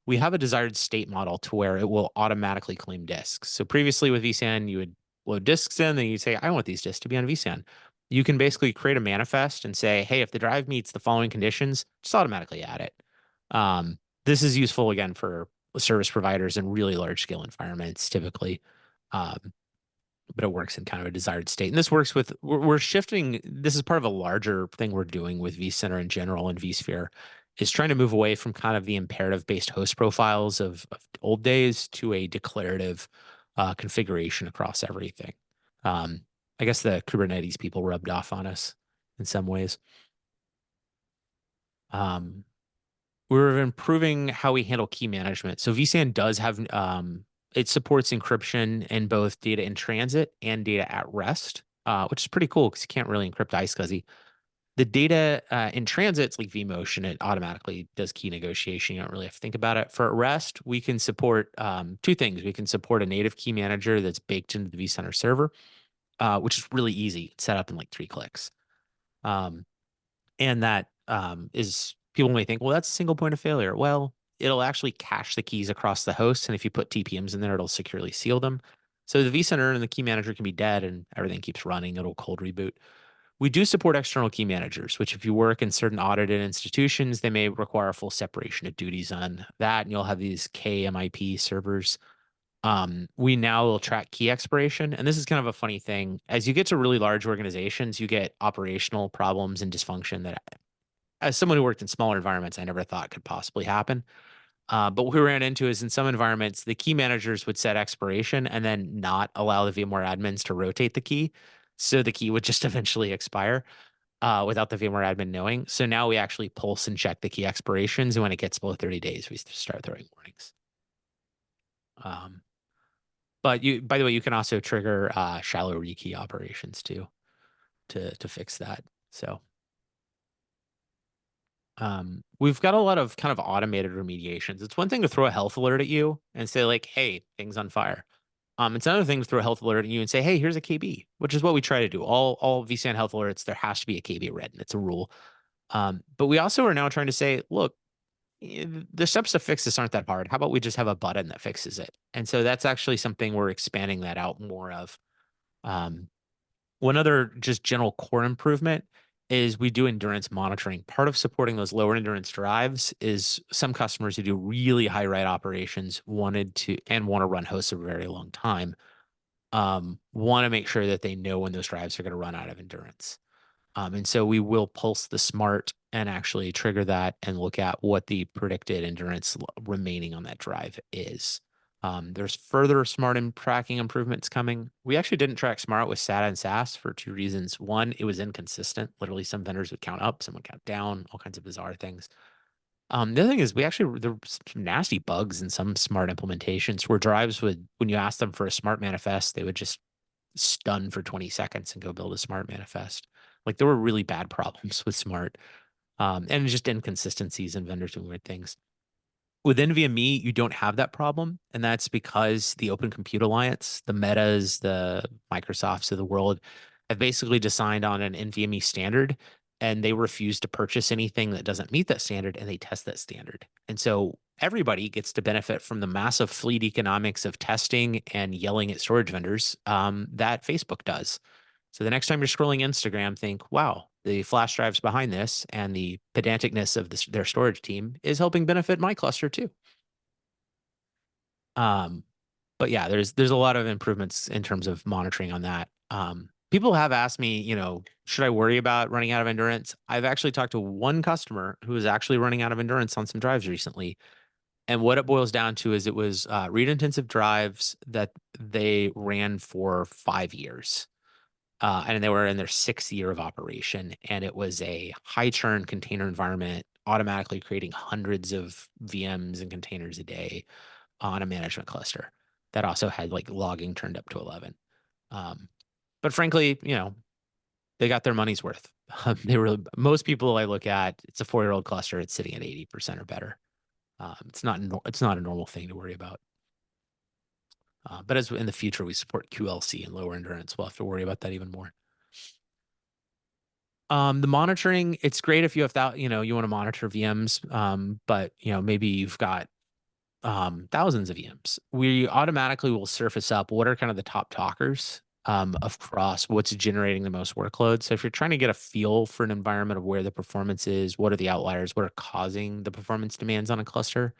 We have a desired state model to where it will automatically claim disks. So previously with vSAN, you would load disks in, then you'd say, I want these disks to be on vSAN. You can basically create a manifest and say, hey, if the drive meets the following conditions, just automatically add it. This is useful again for service providers in really large scale environments typically. Um, but it works in kind of a desired state. And this works with, we're shifting, this is part of a larger thing we're doing with vCenter in general and vSphere, is trying to move away from kind of the imperative based host profiles of old days to a declarative configuration across everything. I guess the Kubernetes people rubbed off on us in some ways. We're improving how we handle key management. So vSAN does have, it supports encryption in both data in transit and data at rest, which is pretty cool because you can't really encrypt iSCSI. The data in transit, it's like vMotion. It automatically does key negotiation. You don't really have to think about it. For at rest, we can support two things. We can support a native key manager that's baked into the vCenter server, which is really easy. It's set up in like 3 clicks. And that is, people may think, well, that's a single point of failure. Well, it'll actually cache the keys across the host. And if you put TPMs in there, it'll securely seal them. So the vCenter and the key manager can be dead and everything keeps running. It'll cold reboot. We do support external key managers, which if you work in certain audited institutions, they may require a full separation of duties on that. And you'll have these KMIP servers. We now will track key expiration. And this is kind of a funny thing. As you get to really large organizations, you get operational problems and dysfunction that, as someone who worked in smaller environments, I never thought could possibly happen. But what we ran into is in some environments, the key managers would set expiration and then not allow the VMware admins to rotate the key. So the key would just eventually expire without the VMware admin knowing. So now we actually pulse and check the key expirations. And when it gets below 30 days, we start throwing warnings. But you, by the way, you can also trigger shallow rekey operations too to fix that. So we've got a lot of kind of automated remediations. It's one thing to throw a health alert at you and say like, hey, thing's on fire. It's another thing to throw a health alert at you and say, hey, here's a KB, which is what we try to do. All vSAN health alerts, there has to be a KB written. It's a rule. But we also are now trying to say, look, the steps to fix this aren't that hard. How about we just have a button that fixes it? And so that's actually something we're expanding that out more of. One other just general core improvement is we do endurance monitoring. Part of supporting those lower endurance drives is some customers who do really high write operations want to run hosts for a very long time, want to make sure that they know when those drives are going to run out of endurance. And so we will pulse the smart and actually trigger that and look at what the predicted endurance remaining on that drive is. There's further smart and tracking improvements coming. We actually didn't track smart with SATA and SAS for 2 reasons. One, it was inconsistent. Literally, some vendors would count up, some would count down, all kinds of bizarre things. The other thing is there were some nasty bugs in some smart implementations where drives would, when you asked them for a smart manifest, they would just stun for 20 seconds and go build a smart manifest. Like there were really bad problems with smart, and just inconsistencies and vendors doing weird things. With NVMe, you don't have that problem, and that's because the Open Compute Alliance, the Metas, the Microsofts of the world, have basically designed on an NVMe standard, and they refuse to purchase anything that doesn't meet that standard, and they test that standard. And so everybody gets to benefit from the massive fleet economics of testing and yelling at storage vendors that Facebook does. So the next time you're scrolling Instagram, think, wow, the flash drives behind this and the pedanticness of their storage team is helping benefit my cluster too. But yeah, there's a lot of improvements in terms of monitoring on that. People have asked me, should I worry about running out of endurance? I've actually talked to one customer who is actually running out of endurance on some drives recently. And what it boils down to is it was read-intensive drives that they ran for 5 years. And they were in their 6th year of operation. And it was a high churn container environment, automatically creating hundreds of VMs and containers a day on a management cluster that also had like logging turned up to 11. But frankly, they got their money's worth. Most people I look at, it's a 4-year-old cluster, it's sitting at 80% or better. It's not a normal thing to worry about. But as in the future, we support QLC and lower endurance. We'll have to worry about that even more. The monitoring, it's great if you have that, you want to monitor VMs, but maybe you've got thousands of VMs. We automatically will surface up what are kind of the top talkers across what's generating the most workload. So if you're trying to get a feel for an environment of where the performance is, what are the outliers, what are causing the performance demands on a cluster,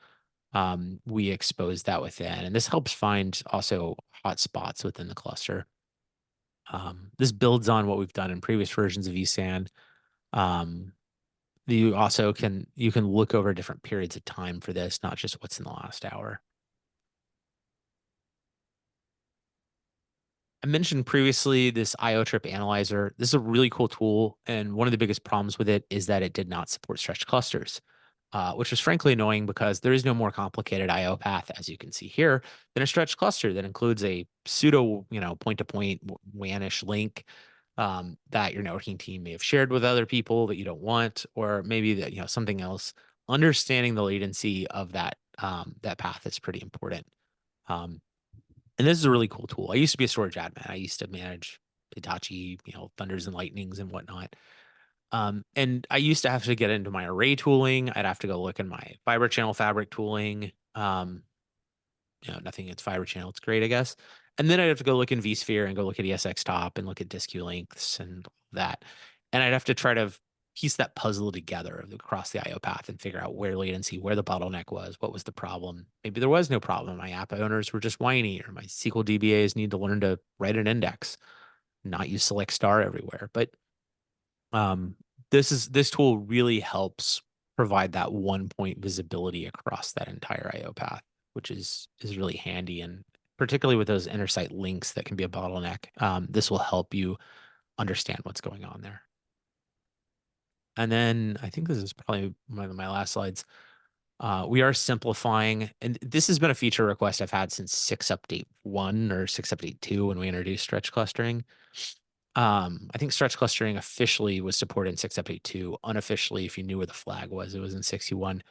we expose that within. And this helps find also hotspots within the cluster. This builds on what we've done in previous versions of vSAN. You also can look over different periods of time for this, not just what's in the last hour. I mentioned previously this IO trip analyzer. This is a really cool tool, and one of the biggest problems with it is that it did not support stretched clusters, which is frankly annoying because there is no more complicated IO path, as you can see here, than a stretched cluster that includes a pseudo, point-to-point WAN-ish link that your networking team may have shared with other people that you don't want, or maybe that something else. Understanding the latency of that that path is pretty important. And this is a really cool tool. I used to be a storage admin. I used to manage Hitachi, Thunders and Lightnings and whatnot. And I used to have to get into my array tooling. I'd have to go look in my fiber channel fabric tooling. Nothing against fiber channel. It's great, I guess. And then I'd have to go look in vSphere and go look at ESX top and look at disk queue lengths and that. And I'd have to try to piece that puzzle together across the IO path and figure out where latency, where the bottleneck was, what was the problem. Maybe there was no problem. My app owners were just whiny, or my SQL DBAs need to learn to write an index, not use select star everywhere. But this tool really helps provide that one point visibility across that entire IO path, which is really handy. And particularly with those intersite links that can be a bottleneck, this will help you understand what's going on there. And then I think this is probably one of my last slides. We are simplifying, and this has been a feature request I've had since 6 update 1 or 6 update 2 when we introduced stretch clustering. I think stretch clustering officially was supported in 6 update 2. Unofficially, if you knew where the flag was, it was in 61.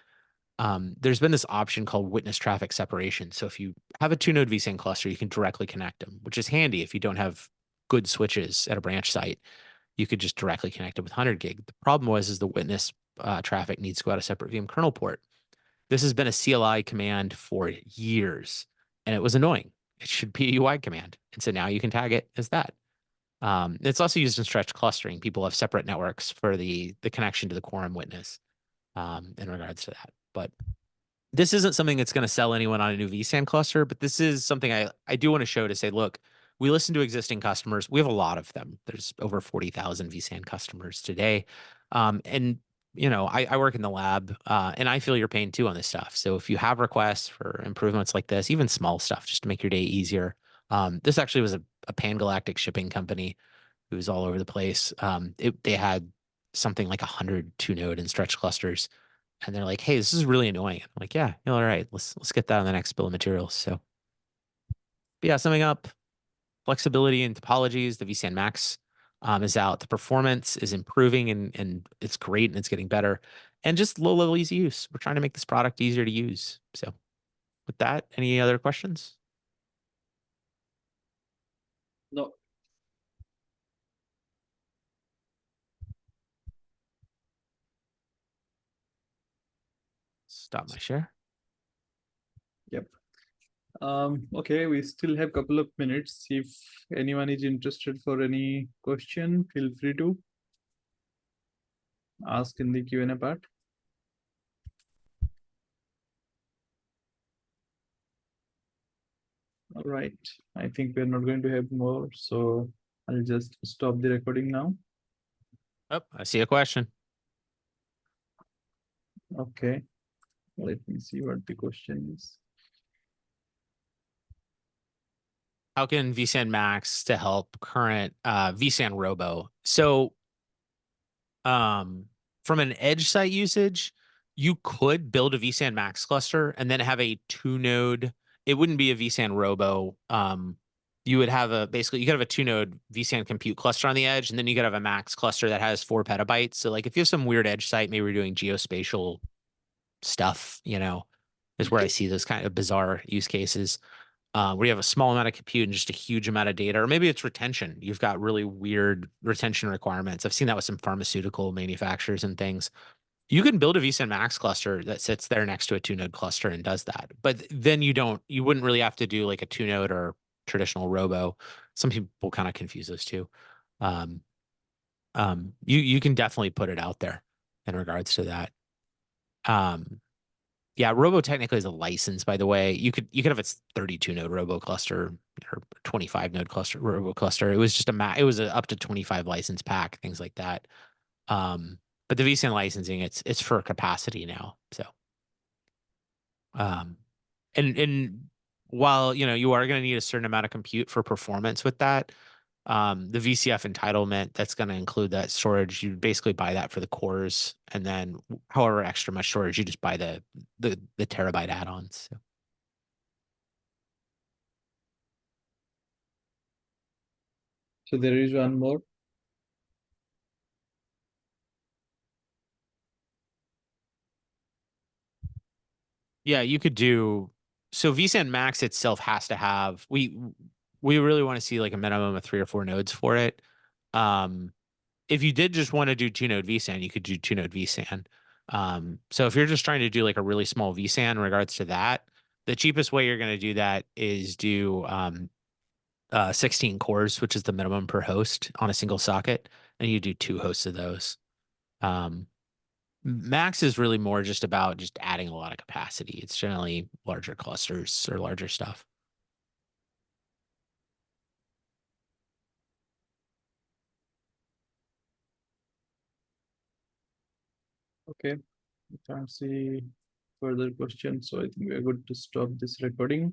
There's been this option called witness traffic separation. So if you have a 2-node vSAN cluster, you can directly connect them, which is handy if you don't have good switches at a branch site. You could just directly connect it with 100 gig. The problem is the witness traffic needs to go out a separate VM kernel port. This has been a CLI command for years, and it was annoying. It should be a UI command. And so now you can tag it as that. It's also used in stretch clustering. People have separate networks for the connection to the quorum witness in regards to that. But this isn't something that's going to sell anyone on a new vSAN cluster, but this is something I do want to show to say, look, we listen to existing customers. We have a lot of them. There's over 40,000 vSAN customers today. And I work in the lab, and I feel your pain too on this stuff. So if you have requests for improvements like this, even small stuff, just to make your day easier. This actually was a pan-galactic shipping company who was all over the place. They had something like 100 2-node and stretch clusters, and they're like, "Hey, this is really annoying." I'm like, "Yeah, all right. Let's get that on the next bill of materials." So, but yeah, summing up, flexibility and topologies. The vSAN Max is out. The performance is improving, and it's great, and it's getting better. And just low level easy use. We're trying to make this product easier to use. So, with that, any other questions? No. Stop my share. Yep. Okay, we still have a couple of minutes. If anyone is interested for any question, feel free to ask in the Q&A part. All right, I think we're not going to have more, so I'll just stop the recording now. Oh, I see a question. Okay, let me see what the question is. How can vSAN Max to help current vSAN Robo? So from an edge site usage, you could build a vSAN Max cluster and then have a 2-node. It wouldn't be a vSAN Robo. You would have you could have a 2-node vSAN compute cluster on the edge, and then you could have a Max cluster that has 4 petabytes. So like if you have some weird edge site, maybe we're doing geospatial stuff, is where I see those kind of bizarre use cases. where you have a small amount of compute and just a huge amount of data, or maybe it's retention. You've got really weird retention requirements. I've seen that with some pharmaceutical manufacturers and things. You can build a vSAN Max cluster that sits there next to a 2-node cluster and does that. But then you wouldn't really have to do like a 2-node or traditional robo. Some people kind of confuse those two. You can definitely put it out there in regards to that. Yeah, robo technically is a license, by the way. You could have a 32-node robo cluster or 25-node cluster robo cluster. It was just it was a up to 25 license pack, things like that. But the vSAN licensing, it's for capacity now. So, um, and while you are going to need a certain amount of compute for performance with that, the VCF entitlement that's going to include that storage, you basically buy that for the cores, and then however extra much storage, you just buy the terabyte add-ons. So. So there is one more. Yeah, you could do so. vSAN Max itself has to have we really want to see like a minimum of 3 or 4 nodes for it. If you did just want to do 2-node vSAN, you could do 2-node vSAN. So if you're just trying to do like a really small vSAN in regards to that, the cheapest way you're going to do that is do 16 cores, which is the minimum per host on a single socket, and you do 2 hosts of those. Max is really more just about just adding a lot of capacity. It's generally larger clusters or larger stuff. Okay, I can't see further questions, so I think we are good to stop this recording.